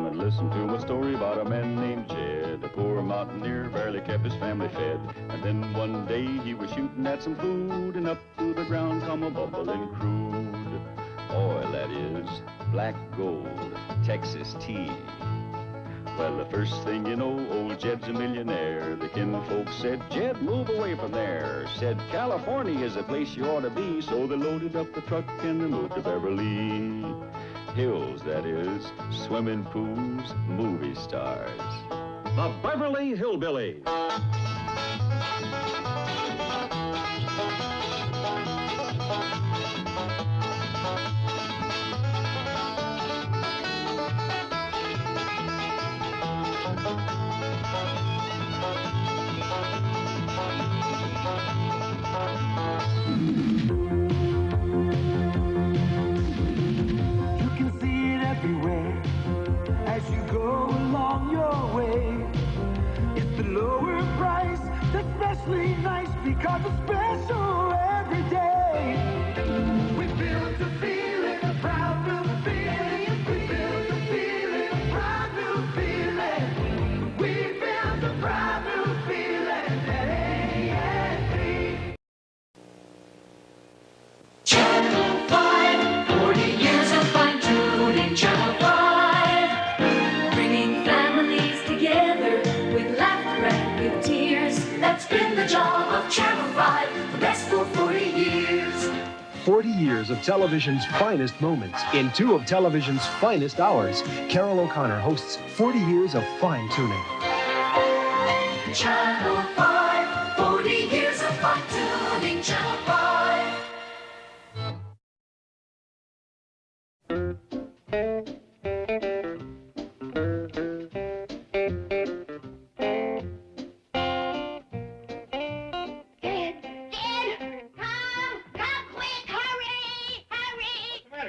Come and listen to a story about a man named Jed. A poor mountaineer barely kept his family fed. And then one day he was shooting at some food, and up to the ground come a bubbling crude oil, that is, black gold, Texas tea. Well, the first thing you know, old Jed's a millionaire. The kinfolk said, Jed, move away from there. Said, California is a place you ought to be. So they loaded up the truck and they moved to Beverly Hills, that is, swimming pools, movie stars. The Beverly Hillbillies. As you go along your way, it's the lower price that's especially nice because it's special every day. We built a feeling, a proud new feeling. We built a feeling, a proud new feeling. We built a proud new feeling at A&P. Channel 5, 40 years of fine tuning. Channel 5. That's been the job of Channel 5 the best for 40 years. 40 years of television's finest moments in 2 of television's finest hours. Carol O'Connor hosts 40 years of fine tuning. Channel 5, 40 years of fine tuning. Channel 5.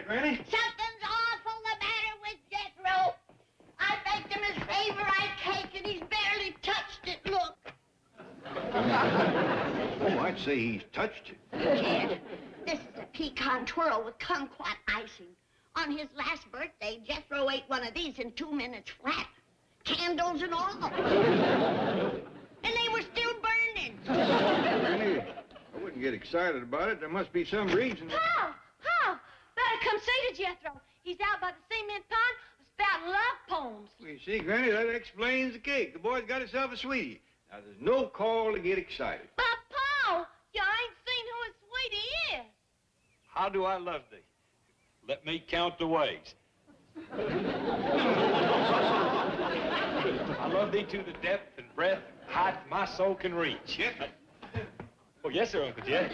Granny? Something's awful the matter with Jethro. I baked him his favorite cake and he's barely touched it, look. Oh, I'd say he's touched it. Jed, this is a pecan twirl with kumquat icing. On his last birthday, Jethro ate one of these in 2 minutes flat. Candles and all. And they were still burning. Granny, I wouldn't get excited about it. There must be some reason. How? Better come see to Jethro. He's out by the cement pond spouting love poems. Well, you see, Granny, that explains the cake. The boy's got himself a sweetie. Now, there's no call to get excited. But, Paul, you ain't seen who his sweetie is. How do I love thee? Let me count the ways. I love thee to the depth and breadth, height my soul can reach. Yes. Oh, yes, sir, Uncle Jed.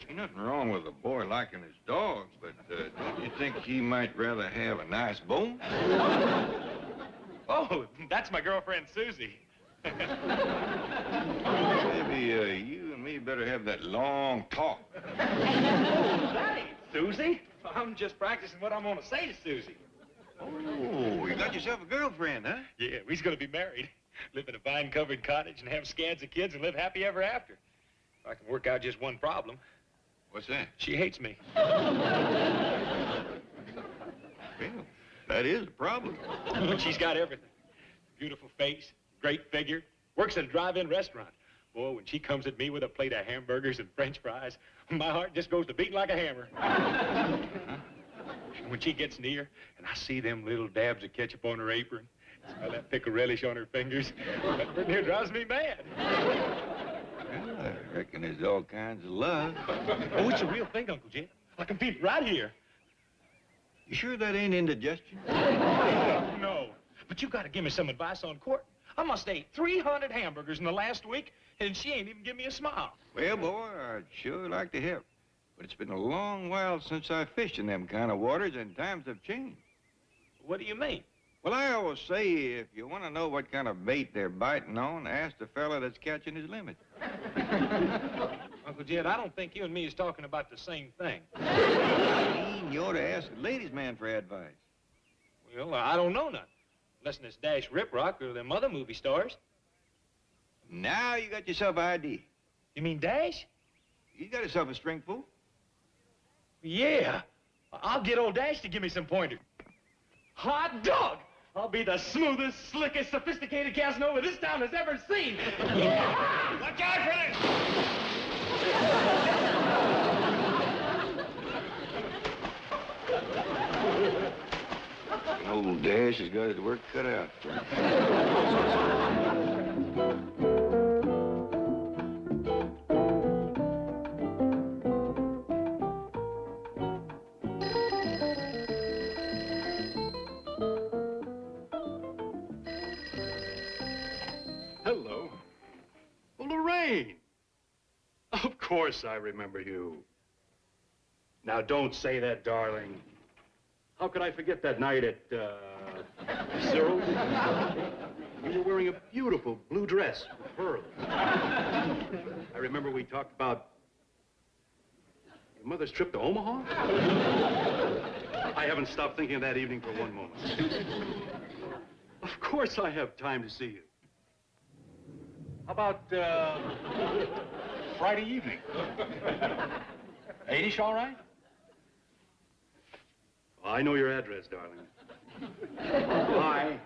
Ain't nothing wrong with a boy liking his dogs, but don't you think he might rather have a nice bone? Oh, that's my girlfriend, Susie. Maybe you and me better have that long talk. That ain't Susie. I'm just practicing what I'm going to say to Susie. Oh, you got yourself a girlfriend, huh? Yeah, we's going to be married. Live in a vine-covered cottage and have scads of kids and live happy ever after. If I can work out just one problem. What's that? She hates me. Well, that is a problem. But she's got everything. Beautiful face, great figure, works at a drive-in restaurant. Boy, when she comes at me with a plate of hamburgers and French fries, my heart just goes to beating like a hammer. When she gets near and I see them little dabs of ketchup on her apron, smell that pickle relish on her fingers, that pretty near drives me mad. Well, I reckon there's all kinds of love. Oh, it's a real thing, Uncle Jed. I can feel it right here. You sure that ain't indigestion? No. But you got to give me some advice on court. I must have ate 300 hamburgers in the last week, and she ain't even give me a smile. Well, boy, I'd sure like to help. But it's been a long while since I fished in them kind of waters, and times have changed. What do you mean? Well, I always say if you want to know what kind of bait they're biting on, ask the fella that's catching his limit. Uncle Jed, I don't think you and me is talking about the same thing. I mean, you ought to ask a ladies' man for advice. Well, I don't know nothing. Less than this Dash Riprock or them other movie stars. Now you got yourself an idea. You mean Dash? He's got himself a string fool. Yeah. I'll get old Dash to give me some pointers. Hot dog! I'll be the smoothest, slickest, sophisticated Casanova this town has ever seen. Watch out for this! Old Dash has got his work cut out for him. Hello. Oh, Lorraine. Of course I remember you. Now, don't say that, darling. How could I forget that night at, Cyril's? You were wearing a beautiful blue dress with pearls. I remember we talked about your mother's trip to Omaha. I haven't stopped thinking of that evening for one moment. Of course I have time to see you. How about, Friday evening? 8-ish, all right? I know your address, darling. Bye.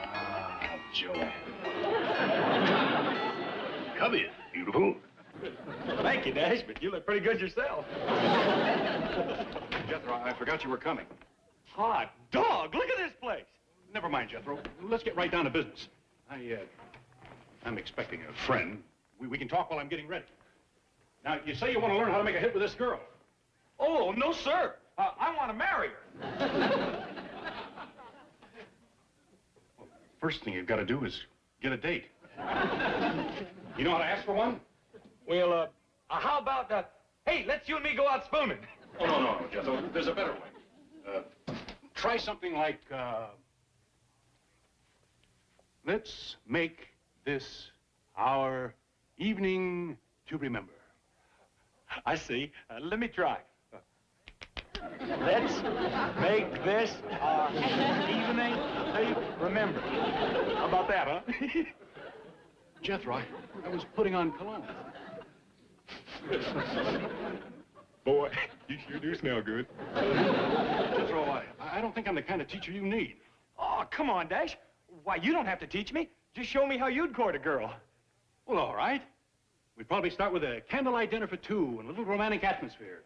Ah, Joe. Come in, beautiful. Thank you, Dash, but you look pretty good yourself. Jethro, I forgot you were coming. Hot dog! Look at this place! Never mind, Jethro. Let's get right down to business. I'm expecting a friend. We can talk while I'm getting ready. Now, you say you want to learn how to make a hit with this girl. Oh, no, sir. I want to marry her. Well, first thing you've got to do is get a date. You know how to ask for one? Well, how about, hey, let's you and me go out spooning. Oh, no, Jethro. There's a better way. Try something like, let's make this our evening to remember. I see. Let me try. Let's make this our evening to remember. How about that, huh? Jethro, I was putting on cologne. Boy, you sure do smell good. Jethro, I don't think I'm the kind of teacher you need. Oh, come on, Dash. Why, you don't have to teach me. Just show me how you'd court a girl. Well, all right. We'd probably start with a candlelight dinner for two and a little romantic atmosphere.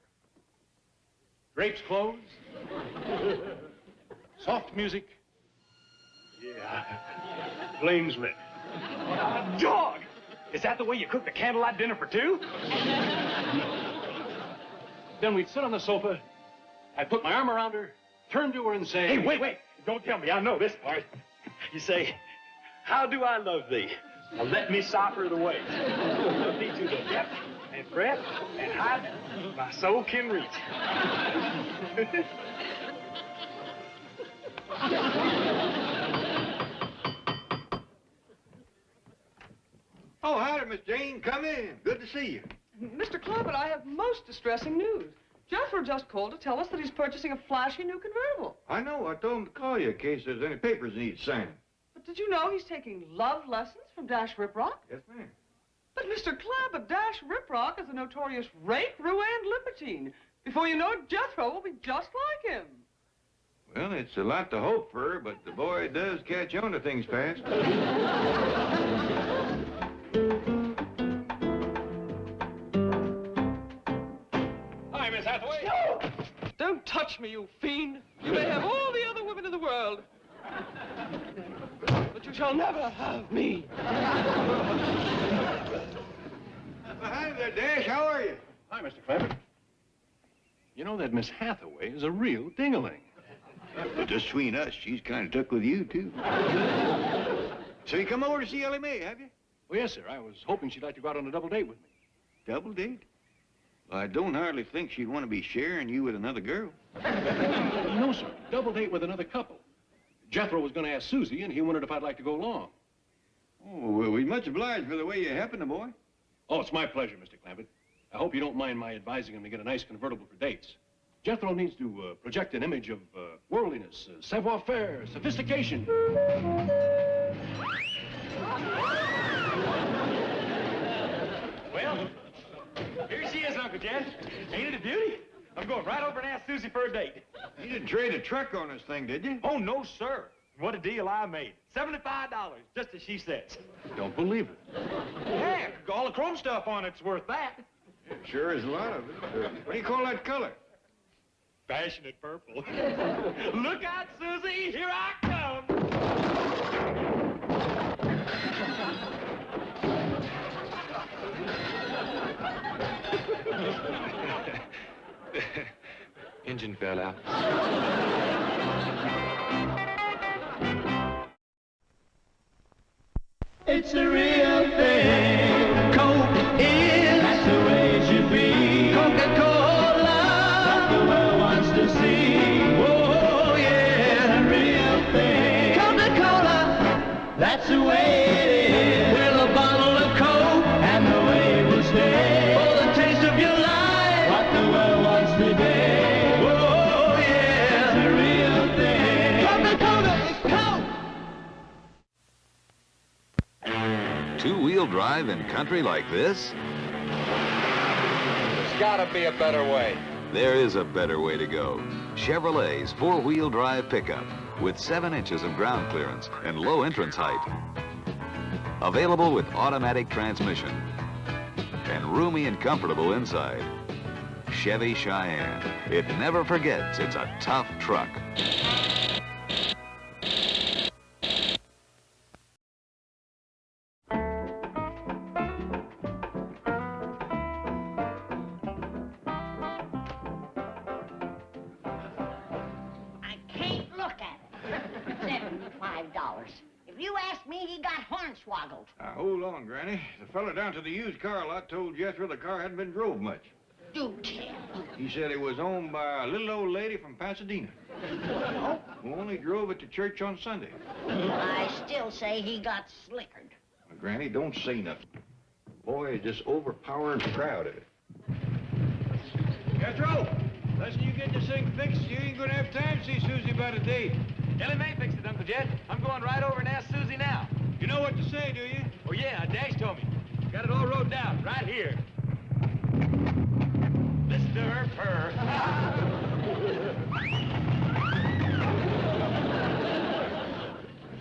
Drapes closed. Soft music. Yeah. Flames lit. Dog! Is that the way you cook the candlelight dinner for two? Then we'd sit on the sofa. I'd put my arm around her, turn to her and say... Hey, wait. Don't tell me. I know this part. You say, how do I love thee? Now let me soffer the way. Love thee to the depth and breadth and height my soul can reach. Oh, howdy, Miss Jane. Come in. Good to see you. Mr. Clampett, I have most distressing news. Jethro just called to tell us that he's purchasing a flashy new convertible. I know. I told him to call you in case there's any papers he needs signing. But did you know he's taking love lessons from Dash Riprock? Yes, ma'am. But Mr. Clampett, Dash Riprock is a notorious rake, roue, and libertine. Before you know it, Jethro will be just like him. Well, it's a lot to hope for, but the boy does catch on to things fast. Hi, Miss Hathaway. No! Don't touch me, you fiend. You may have all the other women in the world. But you shall never have me. Hi there, Dash. How are you? Hi, Mr. Clampett. You know that Miss Hathaway is a real ding-a-ling. But just between us, she's kind of took with you, too. So you come over to see Ellie Mae, have you? Well, yes, sir. I was hoping she'd like to go out on a double date with me. Double date? Well, I don't hardly think she'd want to be sharing you with another girl. No, sir. Double date with another couple. Jethro was going to ask Susie, and he wondered if I'd like to go along. Oh, well, we're much obliged for the way you happen, the boy. Oh, it's my pleasure, Mr. Clampett. I hope you don't mind my advising him to get a nice convertible for dates. Jethro needs to project an image of worldliness, savoir-faire, sophistication. Susie for a date. You didn't trade a truck on this thing, did you? Oh, no, sir. What a deal I made. $75, just as she says. Don't believe it. Heck, all the chrome stuff on it's worth that. Sure is a lot of it. What do you call that color? Passionate purple. Look out, Susie, here I come. Engine fell out. It's a real thing. Coke is. That's the way it should be. Coca-Cola. What the world wants to see. Oh, yeah. The real thing. Coca-Cola. That's the way it is. Fill a bottle of Coke and the way it will stay. For the taste of your life. What the world wants today. Oh, yeah. The real thing. Coca-Cola is Coke. Two-wheel drive in country like this? There's gotta be a better way. There is a better way to go. Chevrolet's four-wheel drive pickup with 7 inches of ground clearance and low entrance height. Available with automatic transmission and roomy and comfortable inside. Chevy Cheyenne. It never forgets it's a tough truck. I can't look at it. $75. If you ask me, he got hornswoggled. Now, hold on, Granny. The fella down to the used car lot told Jethro the car hadn't been drove much. Do tell. He said it was owned by a little old lady from Pasadena. Who only drove it to church on Sunday. I still say he got slickered. Well, Granny, don't say nothing. Boy is just overpowering proud of it. Jethro, unless you get this thing fixed, you ain't gonna have time to see Susie about a date. Ellie Mae fixed it, Uncle Jed. I'm going right over and ask Susie now. You know what to say, do you? Oh, yeah, Dash told me. Got it all wrote down, right here. Mr. Purr.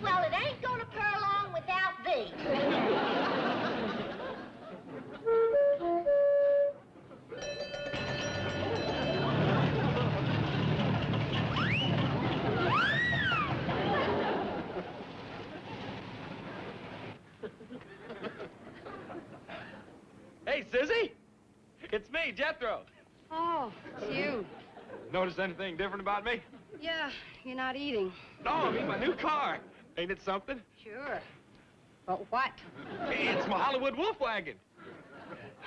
Well, it ain't gonna purr along without thee. Hey, Susie. It's me, Jethro. Oh, it's you. Notice anything different about me? Yeah, you're not eating. No, I mean my new car. Ain't it something? Sure. But what? It's my Hollywood wolf wagon.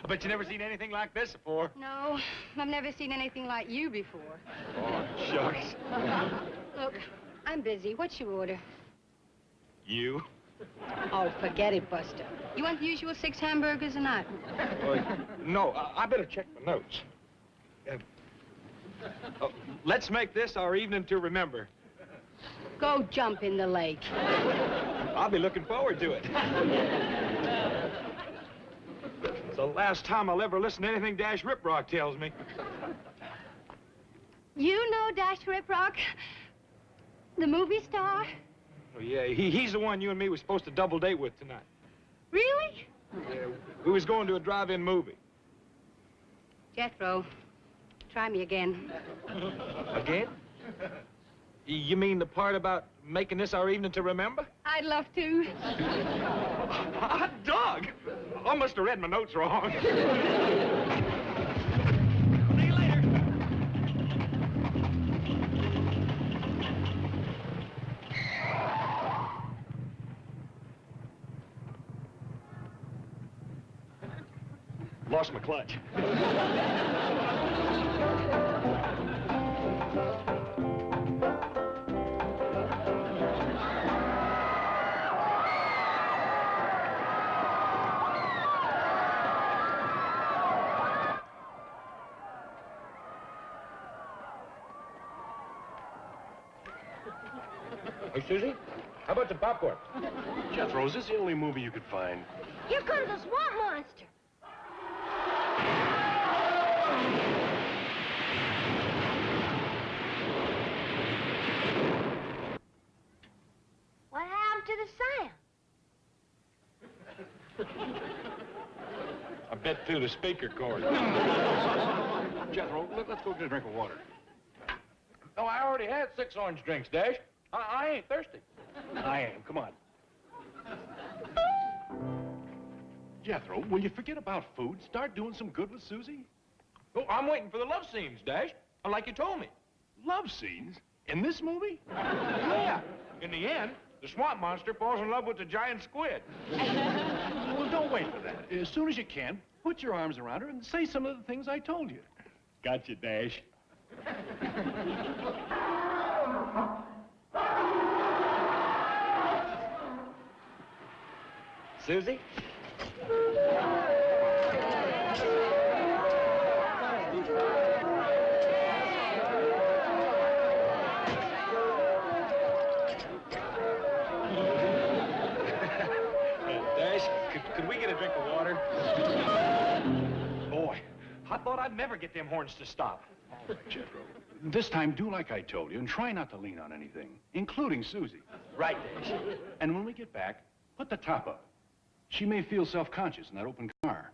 I bet you never seen anything like this before. No, I've never seen anything like you before. Oh, shucks. Look, I'm busy. What's your order? You? Oh, forget it, Buster. You want the usual 6 hamburgers or not? No, I better check my notes. Let's make this our evening to remember. Go jump in the lake. I'll be looking forward to it. It's the last time I'll ever listen to anything Dash Riprock tells me. You know Dash Riprock? The movie star? Oh, yeah, he's the one you and me were supposed to double date with tonight. Really? Yeah, we was going to a drive-in movie. Jethro, try me again. Again? You mean the part about making this our evening to remember? I'd love to. Hot dog! I must have read my notes wrong. See you later. Lost my clutch. Hey, Susie, how about some popcorn? Jethro, is this the only movie you could find? Here comes a swamp monster. to the sound. I bet through the speaker cord. Jethro, let's go get a drink of water. No, I already had 6 orange drinks, Dash. I ain't thirsty. I am. Come on. Jethro, will you forget about food? Start doing some good with Susie? Oh, I'm waiting for the love scenes, Dash. Like you told me. Love scenes? In this movie? Yeah. In the end, the swamp monster falls in love with the giant squid. Well, don't wait for that. As soon as you can, put your arms around her and say some of the things I told you. Gotcha, Dash. Susie? Dash, could we get a drink of water? Boy, I thought I'd never get them horns to stop. All right, Jethro. This time, do like I told you and try not to lean on anything, including Susie. Right, Dash. And when we get back, put the top up. She may feel self-conscious in that open car.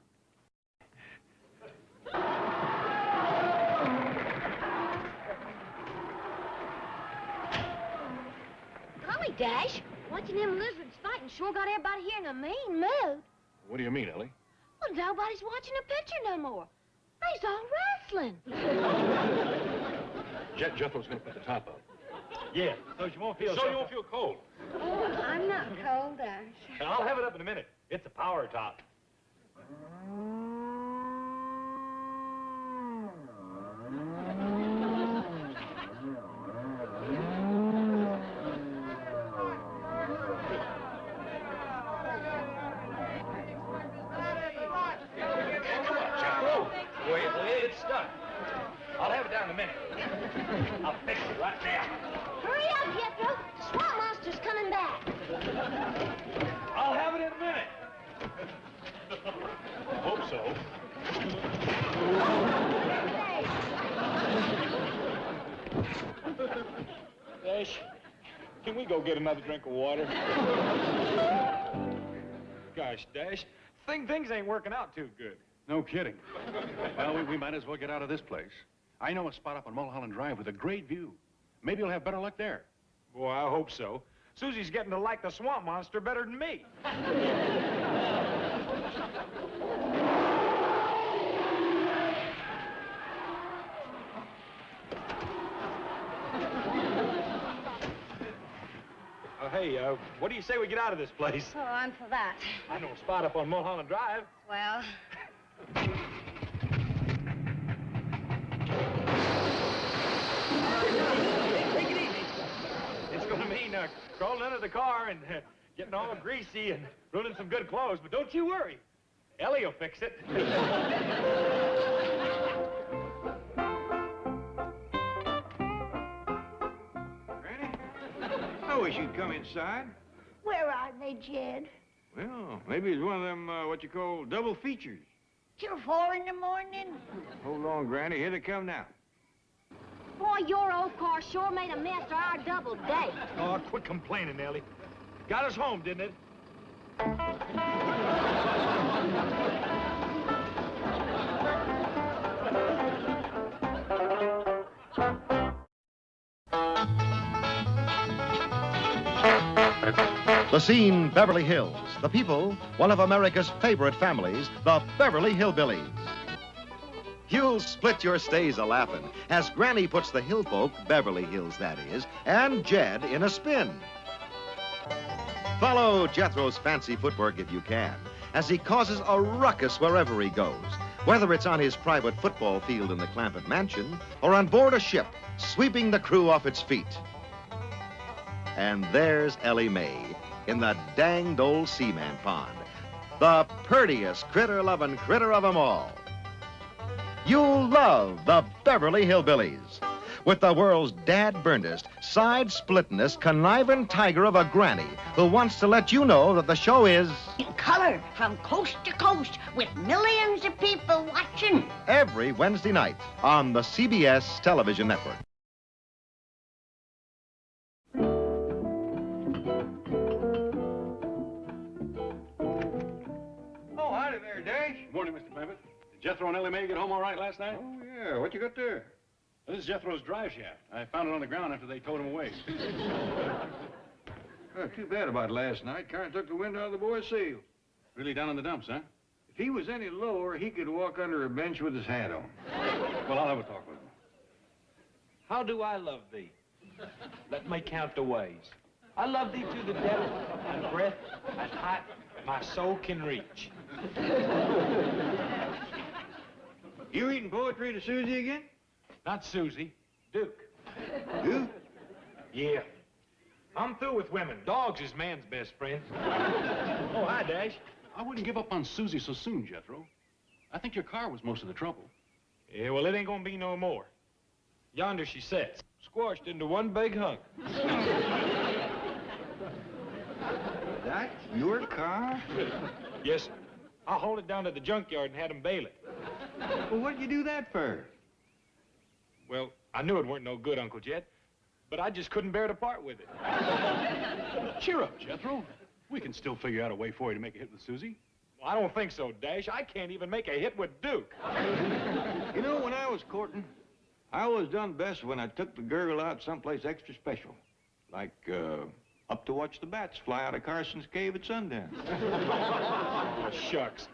Golly, Dash, watching them lizards fighting sure got everybody here in a mean mood. What do you mean, Ellie? Well, nobody's watching the picture no more. They's all wrestling. Jethro's gonna put the top up. Yeah, so you won't feel cold. Oh, I'm not cold, Dash. I'll have it up in a minute. It's a power top. It's stuck. I'll have it down in a minute. I'll fix it right now. Hurry up, Jethro. The swamp monster's coming back. I'll have it in a minute. Hope so. Dash, can we go get another drink of water? Gosh, Dash, things ain't working out too good. No kidding. Well, we might as well get out of this place. I know a spot up on Mulholland Drive with a great view. Maybe you'll have better luck there. Boy, I hope so. Susie's getting to like the swamp monster better than me. Hey, what do you say we get out of this place? Oh, I'm for that. I know a spot up on Mulholland Drive. Well, Take it easy. It's going to mean crawling under the car and getting all greasy and ruining some good clothes, but don't you worry. Ellie will fix it. Granny, I wish you'd come inside. Where are they, Jed? Well, maybe it's one of them, what you call double features. Till 4 in the morning? Hold on, Granny. Here they come now. Boy, your old car sure made a mess of our double date. Oh, quit complaining, Ellie. Got us home, didn't it? The scene, Beverly Hills. The people, one of America's favorite families, the Beverly Hillbillies. You'll split your stays a-laughin' as Granny puts the hill folk, Beverly Hills that is, and Jed in a spin. Follow Jethro's fancy footwork if you can, as he causes a ruckus wherever he goes, whether it's on his private football field in the Clampett Mansion or on board a ship, sweeping the crew off its feet. And there's Ellie Mae in the danged old seaman pond, the purtiest critter-loving critter of 'em all. You'll love the Beverly Hillbillies, with the world's dad-burndest, side-splittingest, conniving tiger of a granny who wants to let you know that the show is... In color, from coast to coast, with millions of people watching. Every Wednesday night on the CBS television network. Did Jethro and Ellie Mae get home all right last night? Oh, yeah. What you got there? Well, this is Jethro's drive shaft. I found it on the ground after they towed him away. Too bad about last night. Car took the wind out of the boy's sails. Really down in the dumps, huh? If he was any lower, he could walk under a bench with his hat on. Well, I'll have a talk with him. How do I love thee? Let me count the ways. I love thee to the depth and breadth and height my soul can reach. You reading poetry to Susie again? Not Susie, Duke. Duke? Yeah. I'm through with women. Dogs is man's best friend. Oh, hi, Dash. I wouldn't give up on Susie so soon, Jethro. I think your car was most of the trouble. Yeah, well, it ain't gonna be no more. Yonder she sits, squashed into one big hunk. That's your car? Yes, sir. I'll haul it down to the junkyard and have them bail it. Well, what'd you do that for? Well, I knew it weren't no good, Uncle Jet, but I just couldn't bear to part with it. Cheer up, Jethro. We can still figure out a way for you to make a hit with Susie. Well, I don't think so, Dash. I can't even make a hit with Duke. You know, when I was courting, I always done best when I took the girl out someplace extra special. Like, up to watch the bats fly out of Carson's cave at sundown. Oh, shucks.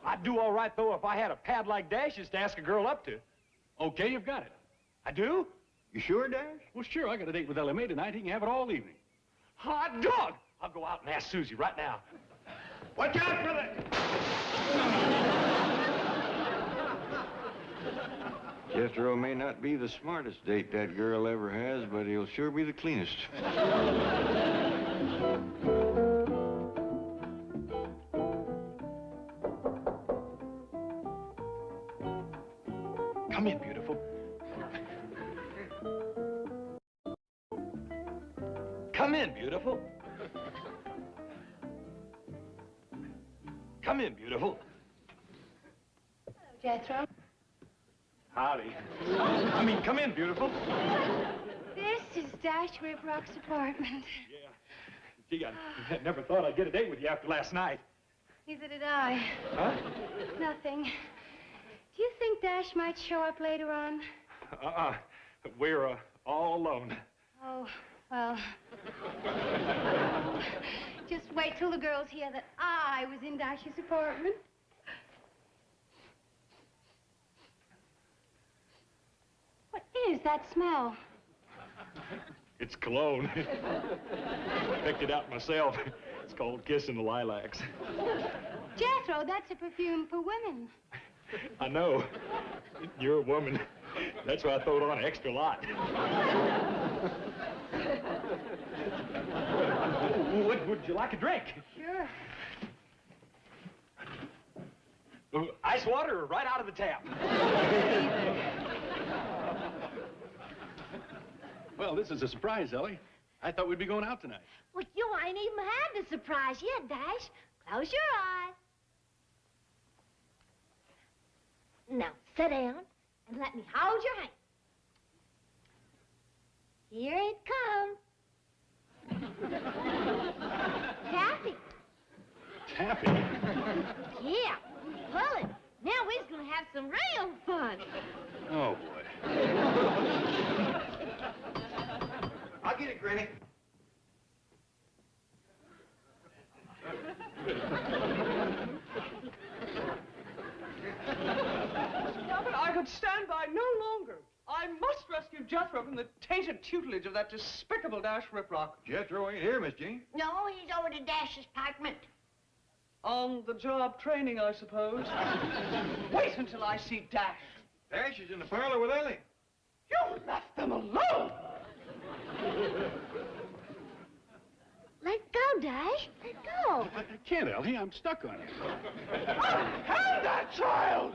I'd do all right, though, if I had a pad like Dash's to ask a girl up to. Okay, you've got it. I do? You sure, Dash? Well, sure. I got a date with Ellie Mae tonight. He can have it all evening. Hot dog! I'll go out and ask Susie right now. Watch out for that! Jethro may not be the smartest date that girl ever has, but he'll sure be the cleanest. Come in, beautiful. Come in, beautiful. Come in, beautiful. Jethro. Howdy. I mean, come in, beautiful. This is Dash Riprock's apartment. Yeah. Gee, I never thought I'd get a date with you after last night. Neither did I. Huh? Nothing. Do you think Dash might show up later on? We're all alone. Oh, well. Just wait till the girls hear that I was in Dash's apartment. What is that smell? It's cologne. Picked it out myself. It's called Kissing the Lilacs. Jethro, that's a perfume for women. I know. You're a woman. That's why I throw it on an extra lot. Would you like a drink? Sure. Ice water right out of the tap. Well, this is a surprise, Ellie. I thought we'd be going out tonight. Well, you ain't even had the surprise yet, Dash. Close your eyes. Now, sit down and let me hold your hand. Here it comes. Taffy. Taffy? Yeah. Pull it. Now we're gonna have some real fun. Oh, boy. I'll get it, Granny. Robert, I could stand by no longer. I must rescue Jethro from the tainted tutelage of that despicable Dash Riprock. Jethro ain't here, Miss Jean. No, he's over to Dash's apartment. On-the-job training, I suppose. Wait until I see Dash. Dash is in the parlor with Ellie. You left them alone! Let go, Dash. Let go. I can't, Ellie. I'm stuck on it. Hand that child!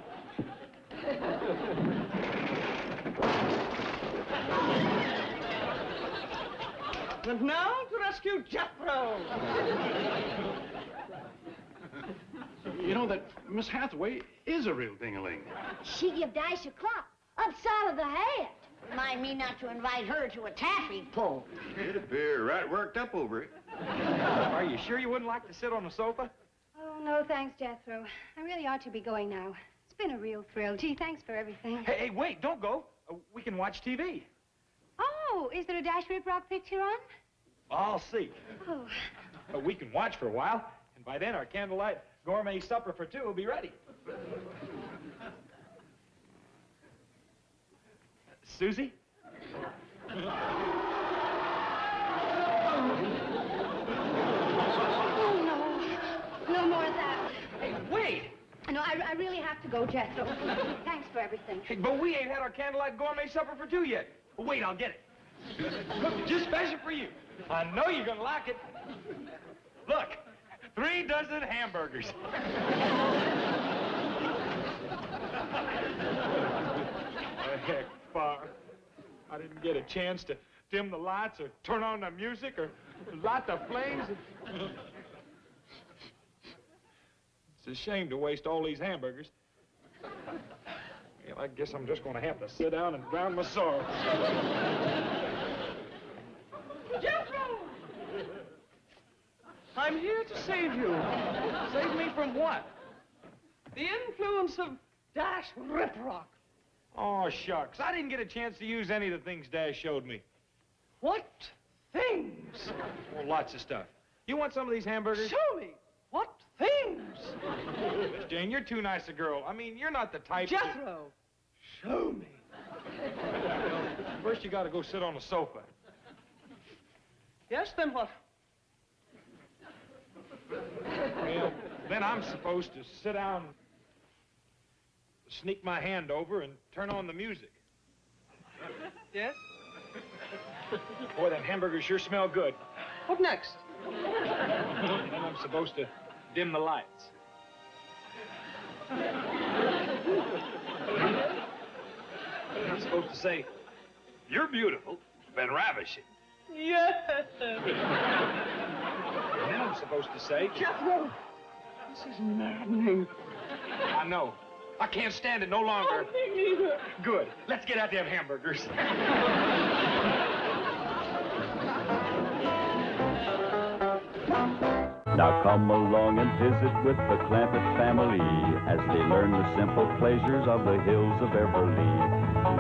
And now to rescue Jethro. You know that Miss Hathaway is a real ding-a-ling. She give Dash a clock upside of the head. Remind me not to invite her to a taffy pull. She'd appear right worked up over it. Are you sure you wouldn't like to sit on the sofa? Oh, no, thanks, Jethro. I really ought to be going now. It's been a real thrill. Gee, thanks for everything. Hey, wait, don't go. We can watch TV. Oh, is there a Dash Rip Rock picture on? I'll see. Oh. We can watch for a while, and by then our candlelight gourmet supper for two will be ready. Susie? Oh, no. No more of that. Hey, wait! No, I really have to go, Jethro. Thanks for everything. Hey, but we ain't had our candlelight gourmet supper for two yet. Wait, I'll get it. Cooked just special for you. I know you're gonna like it. Look, 3 dozen hamburgers. Heck, Bar. I didn't get a chance to dim the lights or turn on the music or light the flames. It's a shame to waste all these hamburgers. Well, I guess I'm just going to have to sit down and drown my sorrow. Jethro! I'm here to save you. Save me from what? The influence of Dash Rip Rock. Oh, shucks. I didn't get a chance to use any of the things Dash showed me. What things? Oh, lots of stuff. You want some of these hamburgers? Show me. What things? Miss Jane, you're too nice a girl. I mean, you're not the type Jethro, show me. Well, first you got to go sit on the sofa. Yes, then what? Well, then I'm supposed to sit down, sneak my hand over, and turn on the music. Yes? Boy, them hamburgers sure smell good. What next? And then I'm supposed to dim the lights. I'm supposed to say, "You're beautiful, been ravishing." Yes. And then I'm supposed to say, Jethro, this is maddening. I know. I can't stand it no longer. Oh, me neither. Good. Let's get out them hamburgers. Now come along and visit with the Clampett family as they learn the simple pleasures of the hills of Beverly.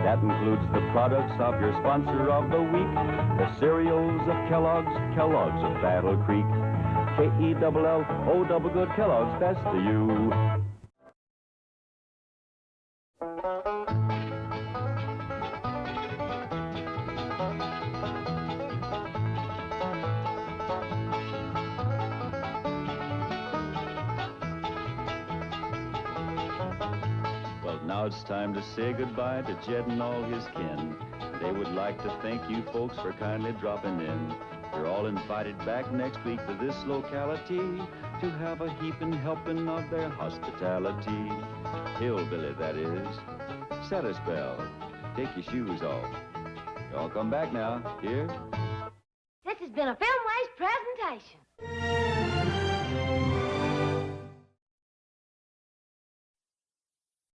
That includes the products of your sponsor of the week, the cereals of Kellogg's, Kellogg's of Battle Creek. K-E-double-L-O double good Kellogg's, best to you. Now it's time to say goodbye to Jed and all his kin. They would like to thank you folks for kindly dropping in. You're all invited back next week to this locality to have a heaping helping of their hospitality. Hillbilly, that is. Set a spell. Take your shoes off. Y'all come back now. Here. This has been a Filmways presentation.